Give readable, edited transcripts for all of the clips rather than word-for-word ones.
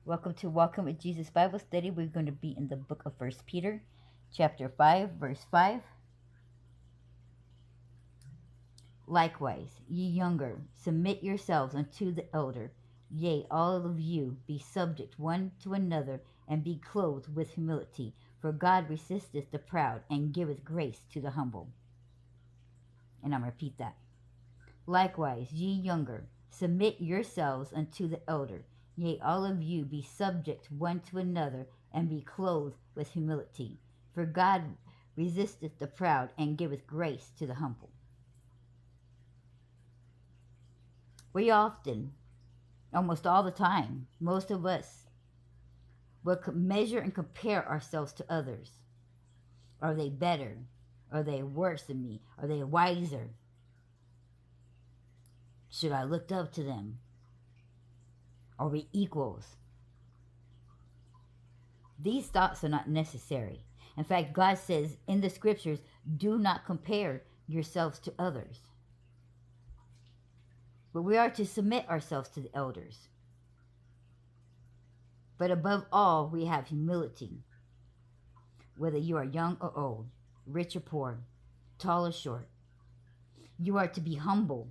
Welcome to Walking with Jesus Bible Study. We're going to be in the book of 1 Peter, chapter 5, verse 5. Likewise, ye younger, submit yourselves unto the elder. Yea, all of you be subject one to another, and be clothed with humility. For God resisteth the proud, and giveth grace to the humble. And I'm going to repeat that. Likewise, ye younger, submit yourselves unto the elder. Yea, all of you be subject one to another, and be clothed with humility. For God resisteth the proud, and giveth grace to the humble. We often, almost all the time, most of us, will measure and compare ourselves to others. Are they better? Are they worse than me? Are they wiser? Should I look up to them? Are we equals? These thoughts are not necessary. In fact, God says in the scriptures, do not compare yourselves to others. But we are to submit ourselves to the elders. But above all, we have humility. Whether you are young or old, rich or poor, tall or short, you are to be humble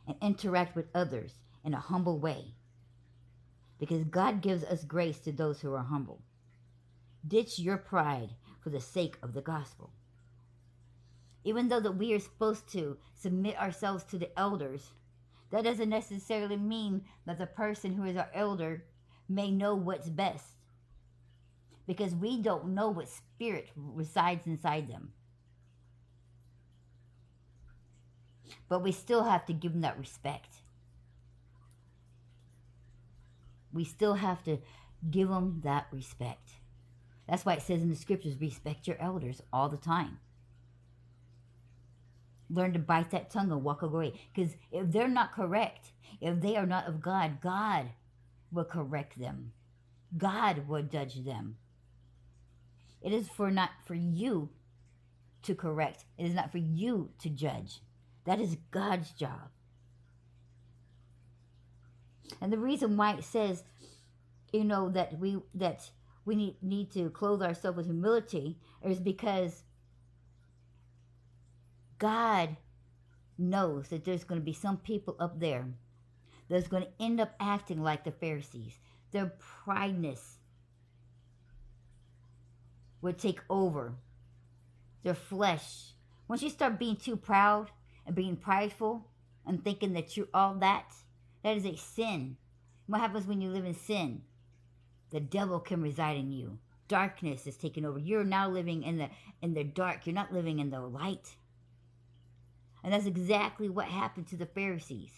and interact with others in a humble way. Because God gives us grace to those who are humble. Ditch your pride for the sake of the gospel. Even though that we are supposed to submit ourselves to the elders, that doesn't necessarily mean that the person who is our elder may know what's best. Because we don't know what spirit resides inside them. But we still have to give them that respect. We still have to give them that respect. That's why it says in the scriptures, respect your elders all the time. Learn to bite that tongue and walk away. Because if they're not correct, if they are not of God, God will correct them. God will judge them. It is not for you to correct. It is not for you to judge. That is God's job. And the reason why it says, that we need to clothe ourselves with humility is because God knows that there's going to be some people up there that's going to end up acting like the Pharisees. Their prideness would take over. Their flesh. Once you start being too proud and being prideful and thinking that you're all that is a sin. What happens when you live in sin? The devil can reside in you. Darkness is taking over. You're now living in the dark. You're not living in the light. And that's exactly what happened to the Pharisees.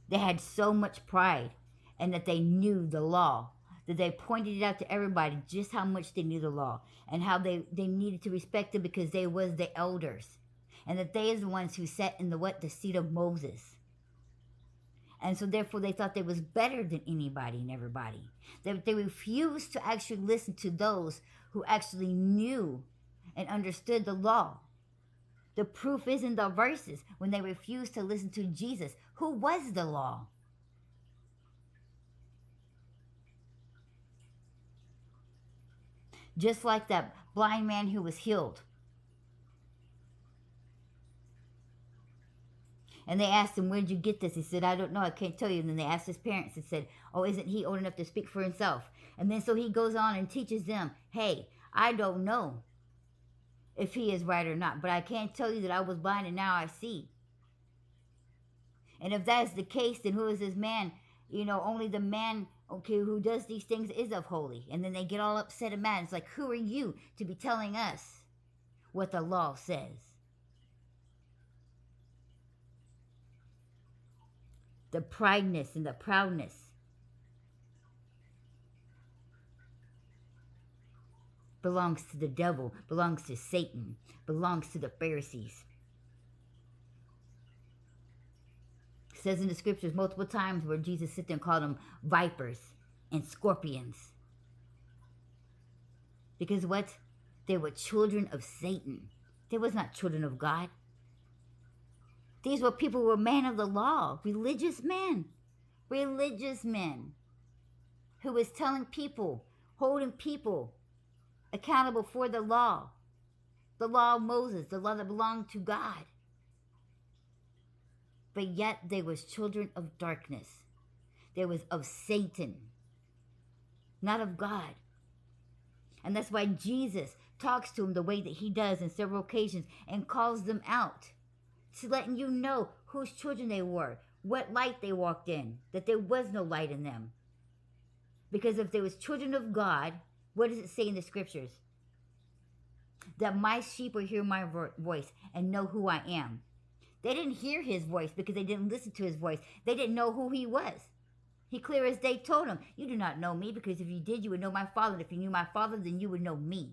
They had so much pride, and that they knew the law, that they pointed it out to everybody just how much they knew the law, and how they needed to respect it because they was the elders, and that they is the ones who sat in the seat of Moses. And so therefore they thought they was better than anybody and everybody. They refused to actually listen to those who actually knew and understood the law. The proof is in the verses when they refused to listen to Jesus, who was the law. Just like that blind man who was healed. And they asked him, where did you get this? He said, I don't know, I can't tell you. And then they asked his parents and said, oh, isn't he old enough to speak for himself? And then so he goes on and teaches them, hey, I don't know if he is right or not, but I can't tell you that I was blind and now I see. And if that is the case, then who is this man? Only the man, who does these things is of holy. And then they get all upset and mad. It's like, who are you to be telling us what the law says? The prideness and the proudness belongs to the devil, belongs to Satan, belongs to the Pharisees. It says in the scriptures multiple times where Jesus sit there and called them vipers and scorpions. Because what? They were children of Satan. They was not children of God. These were people who were men of the law, religious men. religious men who was telling people, holding people accountable for the law of Moses, the law that belonged to God. But yet they was children of darkness. They was of Satan, not of God. And that's why Jesus talks to them the way that he does in several occasions and calls them out to letting you know whose children they were, what light they walked in, that there was no light in them. Because if they was children of God, what does it say in the scriptures? That my sheep will hear my voice and know who I am. They didn't hear his voice because they didn't listen to his voice. They didn't know who he was. He clear as day told them, you do not know me, because if you did, you would know my Father. And if you knew my Father, then you would know me.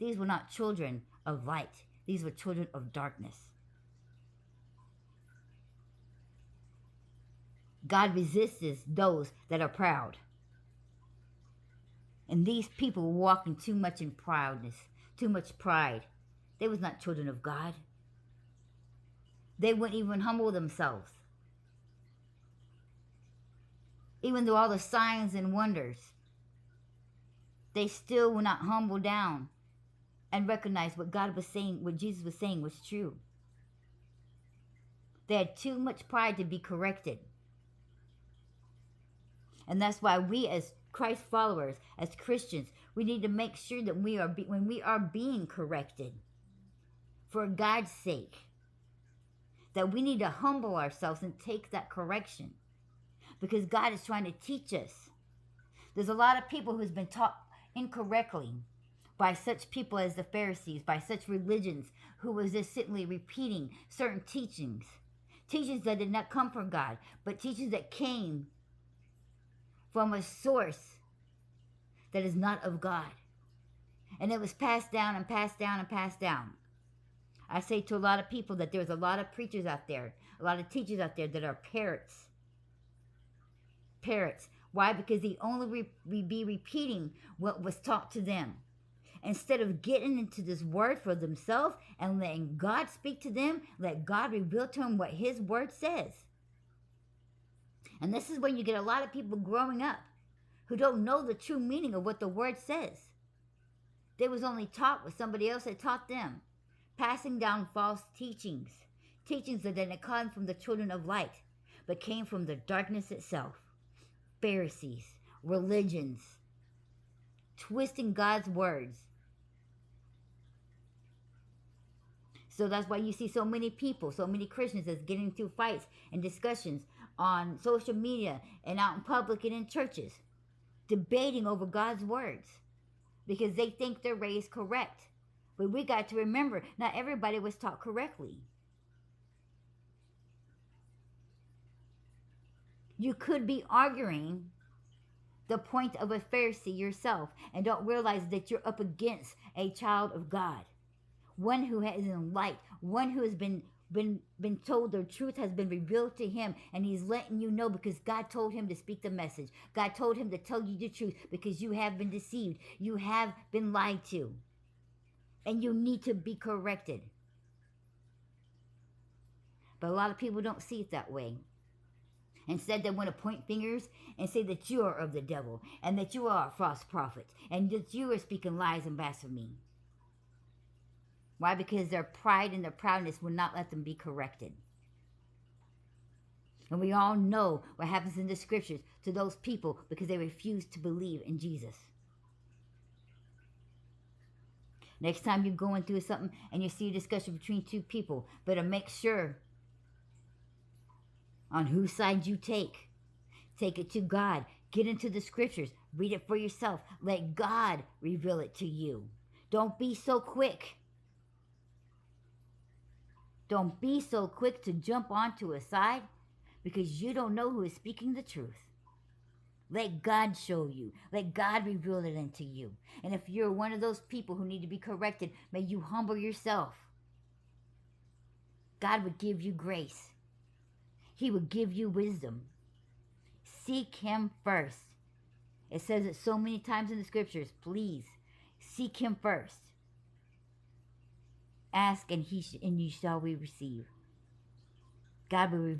These were not children of light. These were children of darkness. God resists those that are proud. And these people were walking too much in proudness, too much pride. They was not children of God. They wouldn't even humble themselves. Even though all the signs and wonders, they still will not humble down and recognize what God was saying, what Jesus was saying was true. They had too much pride to be corrected. And that's why we as Christ followers, as Christians, we need to make sure that when we are being corrected, for God's sake, that we need to humble ourselves and take that correction. Because God is trying to teach us. There's a lot of people who's been taught incorrectly by such people as the Pharisees, by such religions who was just simply repeating certain teachings. Teachings that did not come from God, but teachings that came from a source that is not of God. And it was passed down and passed down and passed down. I say to a lot of people that there's a lot of preachers out there, a lot of teachers out there that are parrots. Parrots. Why? Because they only be repeating what was taught to them. Instead of getting into this word for themselves and letting God speak to them, let God reveal to them what his word says. And this is when you get a lot of people growing up who don't know the true meaning of what the word says. They was only taught what somebody else had taught them. Passing down false teachings. Teachings that didn't come from the children of light, but came from the darkness itself. Pharisees, religions, twisting God's words. So that's why you see so many people, so many Christians that's getting into fights and discussions on social media and out in public and in churches, debating over God's words because they think they're raised correct. But we got to remember, not everybody was taught correctly. You could be arguing the point of a Pharisee yourself and don't realize that you're up against a child of God. One who is in light, one who has been told the truth has been revealed to him, and he's letting you know because God told him to speak the message. God told him to tell you the truth because you have been deceived. You have been lied to. And you need to be corrected. But a lot of people don't see it that way. Instead, they want to point fingers and say that you are of the devil and that you are a false prophet and that you are speaking lies and blasphemy. Why? Because their pride and their proudness will not let them be corrected. And we all know what happens in the scriptures to those people because they refuse to believe in Jesus. Next time you're going through something and you see a discussion between two people, better make sure on whose side you take. Take it to God. Get into the scriptures. Read it for yourself. Let God reveal it to you. Don't be so quick. Don't be so quick to jump onto a side because you don't know who is speaking the truth. Let God show you. Let God reveal it unto you. And if you're one of those people who need to be corrected, may you humble yourself. God would give you grace. He would give you wisdom. Seek him first. It says it so many times in the scriptures. Please, seek him first. Ask and you shall receive. God will reveal.